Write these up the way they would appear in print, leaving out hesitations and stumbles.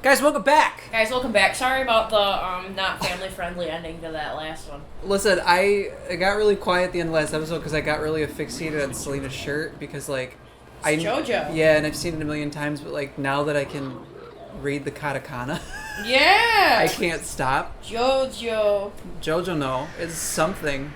Guys, welcome back! Guys, welcome back. Sorry about the not family-friendly ending to that last one. Listen, I got really quiet at the end of the last episode because I got really asphyxiated on Celina's shirt because, like... It's JoJo. Yeah, and I've seen it a million times, but, like, now that I can read the katakana... Yeah! I can't stop. JoJo. JoJo, no. It's something.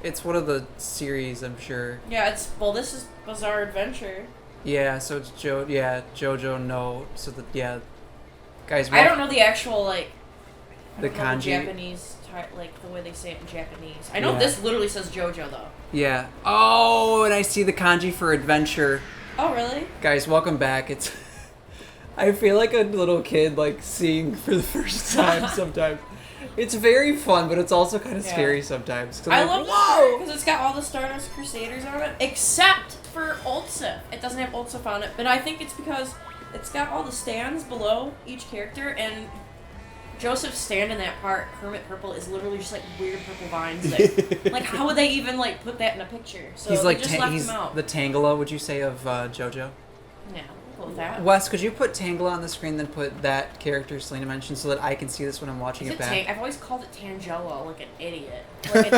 It's one of the series, I'm sure. Yeah, well, this is Bizarre Adventure. Yeah, so it's JoJo, no. So, yeah... Guys, I don't know the actual, like... The kanji. The Japanese, like, the way they say it in Japanese. I know this literally says JoJo, though. Yeah. Oh, and I see the kanji for adventure. Oh, really? Guys, welcome back. It's... I feel like a little kid, like, seeing for the first time sometimes. It's very fun, but it's also kind of scary sometimes. I love this because it's got all the Stardust Crusaders on it, except for Ultsif. It doesn't have Ultsif on it, but I think it's because it's got all the stands below each character, and Joseph's stand in that part, Hermit Purple, is literally just, like, weird purple vines. Like, how would they even, like, put that in a picture? So he's like, just left he's him out. the Tangela, would you say, of JoJo? Yeah, we'll go with that. Wes, could you put Tangela on the screen, then put that character Celina mentioned so that I can see this when I'm watching it back? I've always called it Tangelo, like an idiot. Like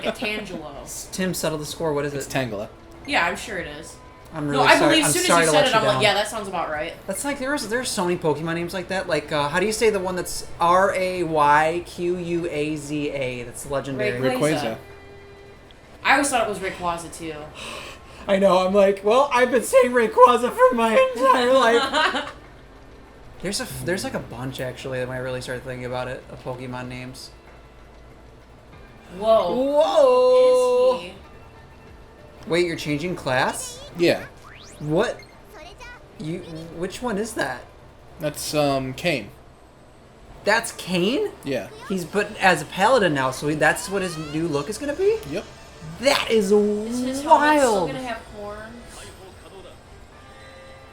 a Tangelo. Tim, settle the score. What is It's it? Tangela. Yeah, I'm sure it is. I'm really I sorry. believe as soon as you said it, I'm like, yeah, that sounds about right. That's like, there's so many Pokemon names like that. Like, how do you say the one that's Rayquaza? That's legendary. Rayquaza. I always thought it was Rayquaza, too. I know, I'm like, well, I've been saying Rayquaza for my entire life. There's like a bunch, actually, that when I really started thinking about it, of Pokemon names. Whoa. Whoa! Is he? Wait, you're changing class? Yeah. What? Which one is that? That's, Kane. That's Kane? Yeah. He's but as a paladin now, so that's what his new look is gonna be? Yep. That is Is his helmet wild! still gonna have horns?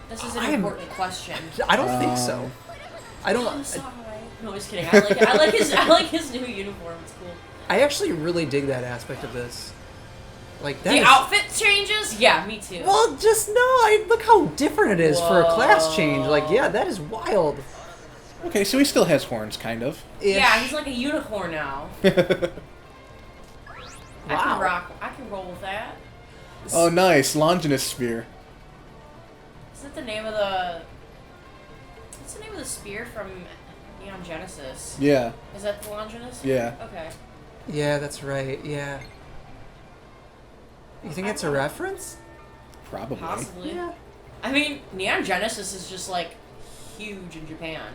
This is an important question. I don't think so. I don't... I'm sorry. No, just kidding. I like his new uniform. It's cool. I actually really dig that aspect of this. Like that. The outfit changes? Yeah, me too. Well, just look how different it is for a class change. Like, yeah, that is wild. Okay, so he still has horns, kind of. Yeah, he's like a unicorn now. Wow. I can roll with that. Oh, nice. Longinus Spear. Is that the name of the... What's the name of the spear from Neon Genesis? Yeah. Is that the Longinus? Yeah. Okay. Yeah, that's right. Yeah. You think it's a reference? Probably. Possibly. Yeah. I mean, Neon Genesis is just, like, huge in Japan.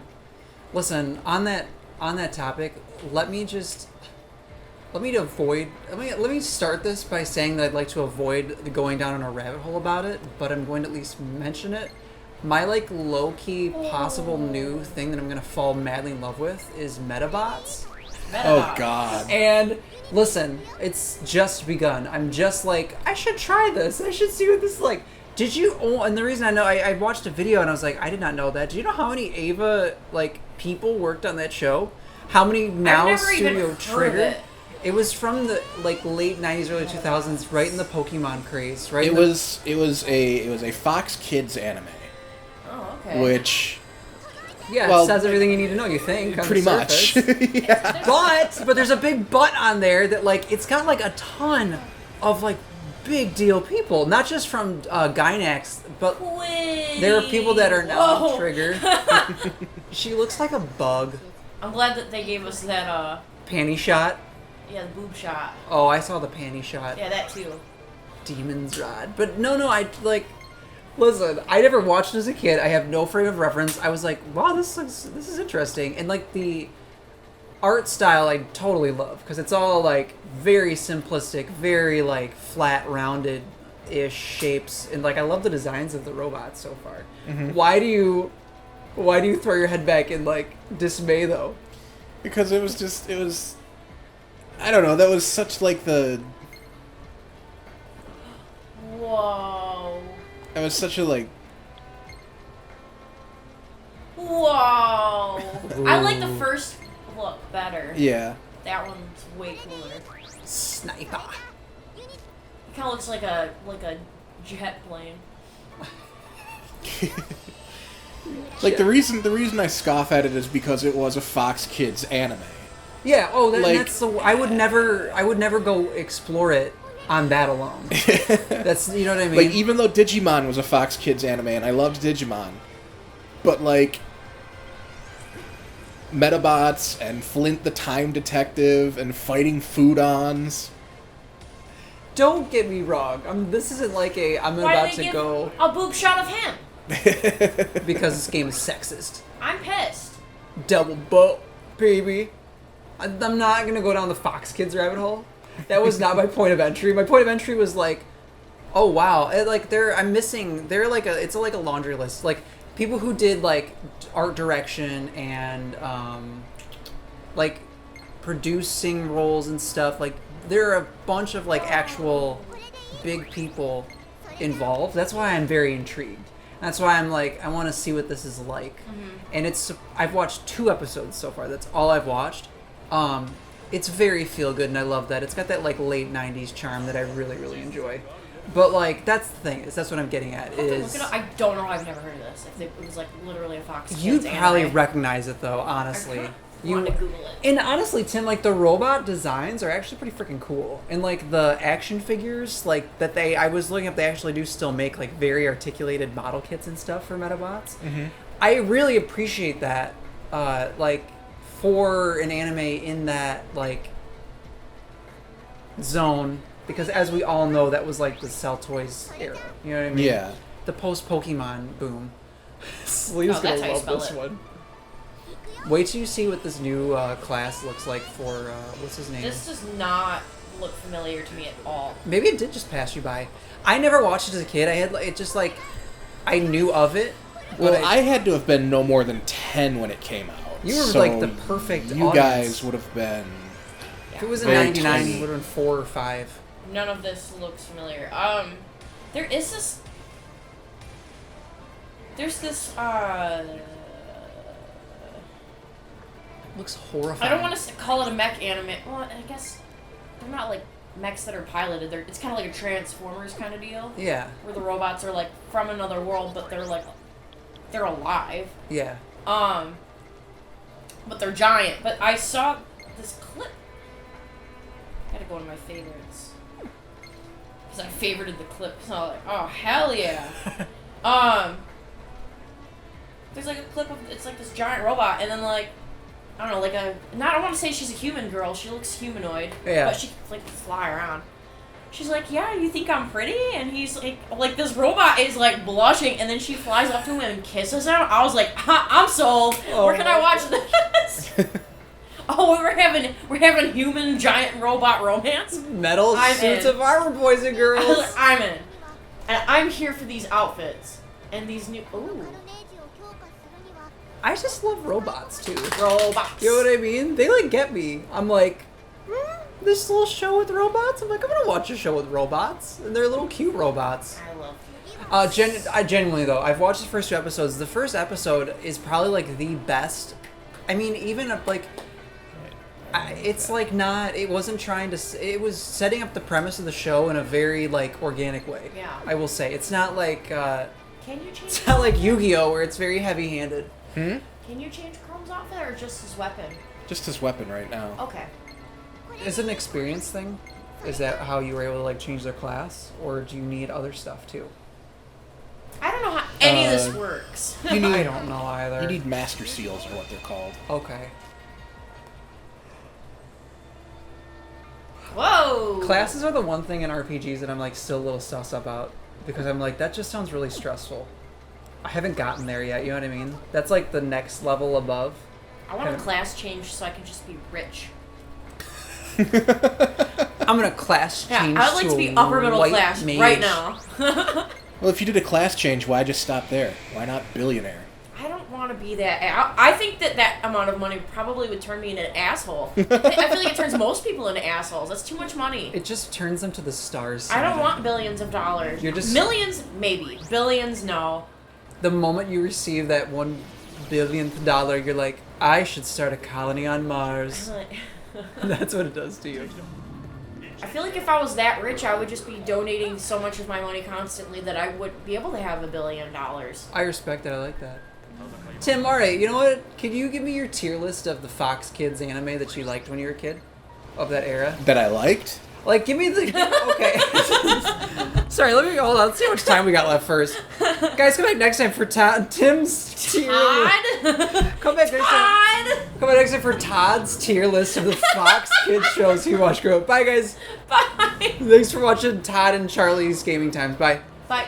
Listen, on that topic, let me start this by saying that I'd like to avoid going down on a rabbit hole about it, but I'm going to at least mention it. My, like, low-key possible new thing that I'm going to fall madly in love with is Metabots. Oh, God. And listen, it's just begun. I'm just like, I should try this. I should see what this is like. Did you... Oh, and the reason I know... I watched a video and I was like, I did not know that. Do you know how many Ava, like, people worked on that show? How many now Studio Trigger? It was from the, like, late 90s, early 2000s, right in the Pokemon craze, right? It was a Fox Kids anime. Oh, okay. Which... Yeah, well, it says everything you need to know, you think. Pretty much. Yeah. But there's a big but on there that, like, it's got, like, a ton of, like, big deal people. Not just from Gynax, but there are people that are now Trigger. She looks like a bug. I'm glad that they gave us that, Panty shot. yeah, the boob shot. Oh, I saw the panty shot. Yeah, that too. Demon's Rod. But no, I, like... Listen, I never watched it as a kid. I have no frame of reference. I was like, wow, this is interesting. And, like, the art style I totally love. Because it's all, like, very simplistic, very, like, flat, rounded-ish shapes. And, like, I love the designs of the robots so far. Mm-hmm. Why do you throw your head back in, like, dismay, though? Because it was... I don't know, that was such, like, the... Whoa. That was such a, like... Whoa. I like the first look better. Yeah. That one's way cooler. Sniper. It kind of looks like a jet plane. Like, the reason I scoff at it is because it was a Fox Kids anime. Yeah. Oh, Like- that's so. I would never go explore it on that alone. That's, you know what I mean. Like, even though Digimon was a Fox Kids anime, and I loved Digimon, but, like, Metabots and Flint the Time Detective and fighting Foodons. Don't get me wrong. This isn't like I'm Why about did they to give go a boob shot of him? because this game is sexist. I'm pissed. Double butt, baby. I'm not gonna go down the Fox Kids rabbit hole. That was not my point of entry. My point of entry was like, oh wow, it's like a laundry list. Like people who did like art direction and like producing roles and stuff. Like there are a bunch of like actual big people involved. That's why I'm very intrigued. That's why I'm like, I want to see what this is like. And I've watched 2 episodes so far. That's all I've watched. It's very feel good, and I love that. It's got that like late '90s charm that I really, really enjoy. But like, that's the thing. That's what I'm getting at. Is I don't know. I've never heard of this. If it was like literally a Fox Kids you'd probably anime. recognize it though, honestly. I want to Google it. And honestly, Tim, like the robot designs are actually pretty freaking cool, and like the action figures, like I was looking up, they actually do still make like very articulated model kits and stuff for Metabots. Mm-hmm. I really appreciate that, like for an anime in that like zone, because as we all know, that was like the Cell Toys era. You know what I mean? Yeah. The post Pokemon boom. Selena's gonna that's how you love spell this it. one. Wait till you see what this new class looks like for, what's his name? This does not look familiar to me at all. Maybe it did just pass you by. I never watched it as a kid. It just like, I knew of it. Well, but I had to have been no more than 10 when it came out. You were so like the perfect You audience. guys would have been... If it was in Very 99, tiny. you would have been 4 or 5. None of this looks familiar. There is this. There's this. Looks horrifying. I don't want to call it a mech anime. Well, I guess they're not like mechs that are piloted. It's kind of like a Transformers kind of deal. Yeah. Where the robots are like from another world, but they're alive. Yeah. But they're giant. But I saw this clip. Gotta go to my favorites. Because I favorited the clip. So I was like, oh, hell yeah. There's like a clip of, it's like this giant robot, and then like, I don't know, like I don't want to say she's a human girl. She looks humanoid. Yeah. But she can like fly around. She's like, yeah, you think I'm pretty? And he's like this robot is like blushing, and then she flies up to him and kisses him. I was like, I'm sold. Oh Where can I my watch this? Oh, we're having human giant robot romance. Metal I'm suits in. of armor, boys and girls. I'm in, and I'm here for these outfits and these new. Ooh, I just love robots too. robots. You know what I mean? They like get me. I'm like, this little show with robots. I'm like, I'm gonna watch a show with robots, and they're little cute robots. I love. I genuinely though, I've watched the first 2 episodes. The first episode is probably like the best. I mean, even if, like, it's like not. It wasn't trying to. It was setting up the premise of the show in a very like organic way. Yeah. I will say it's not like. Can you change? It's not like Yu-Gi-Oh, where it's very heavy-handed. Can you change Chrome's outfit or just his weapon? Just his weapon right now. Okay. Is it an experience thing? Is that how you were able to like change their class, or do you need other stuff too? I don't know how any of this works. I don't know either. You need master seals, or what they're called. Okay. Whoa. Classes are the one thing in RPGs that I'm like still a little sus about, because I'm like, that just sounds really stressful. I haven't gotten there yet, you know what I mean? That's like the next level above. I want a class change so I can just be rich. I'm gonna class Yeah, change I would like to be upper middle white class mage. right now. Well, if you did a class change, why just stop there? Why not billionaire? I don't want to be that. I think that amount of money probably would turn me into an asshole. I feel like it turns most people into assholes. That's too much money. It just turns them to the stars. I don't Simon. want billions of dollars. You're just- Millions, maybe. Billions, no. The moment you receive that $1 billionth dollar, you're like, I should start a colony on Mars. That's what it does to you. I feel like if I was that rich, I would just be donating so much of my money constantly that I would be able to have $1 billion. I respect that. I like that. Tim, alright, you know what? Can you give me your tier list of the Fox Kids anime that you liked when you were a kid? Of that era? That I liked? Like, give me the... Okay. Sorry, let me... Hold on. Let's see how much time we got left first. Guys, come back next time for Tim's tier list. Come back next time. Come back next time for Todd's tier list of the Fox Kids shows he watched growing up. Bye, guys. Bye. Thanks for watching Todd and Charlie's Gaming Times. Bye. Bye.